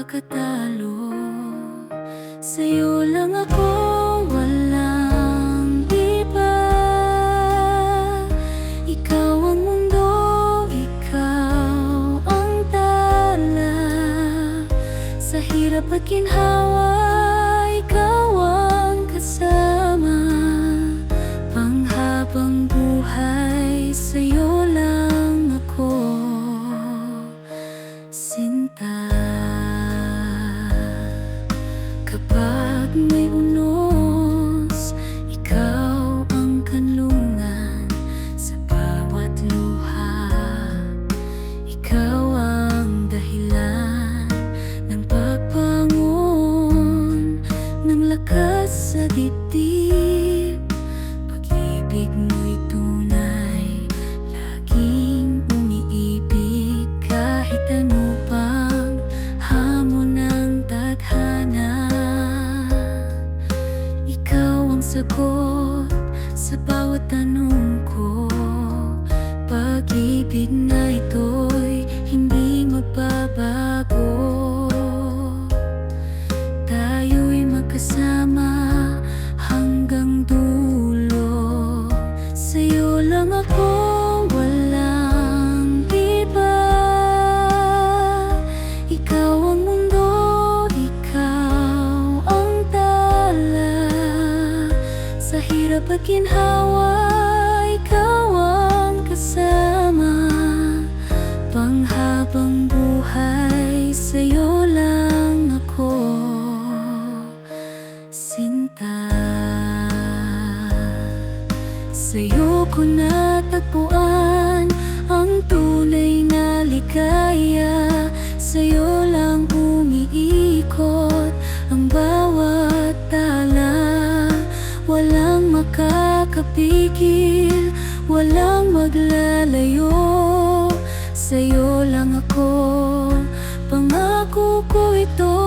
makatalo. Sa'yo lang ako, walang iba. Ikaw ang mundo, ikaw ang tala. Sa hirap at ginhawa, ikaw ang kasama. Panghabang buhay, sa'yo lang ako, sinta. Kapag may unos, ikaw ang kanlungan. Sa bawat luha, ikaw ang dahilan ng pagbangon ng lakas sa dibdib. Pag-ibig mo'y tunay, laging umiibig. Kahit ano pang hamon ng tadhana, ikaw ang sagot sa bawat tanong ko. Pag-ibig na ito'y hindi magbabago. Tayo'y magkasama hanggang dulo. Sa'yo lang ako, walang iba. Ikaw ang mundo, ikaw ang tala. Sa hirap at ginhawa, ikaw ang kasama. Panghabang buhay, sa'yo lang ako, sinta. Sa'yo ko natagpuan ang tunay na ligaya. Sa'yo lang umiikot ang bawat tala. Walang makakapigil, walang maglalayo. Sa'yo lang ako, pangako ko ito.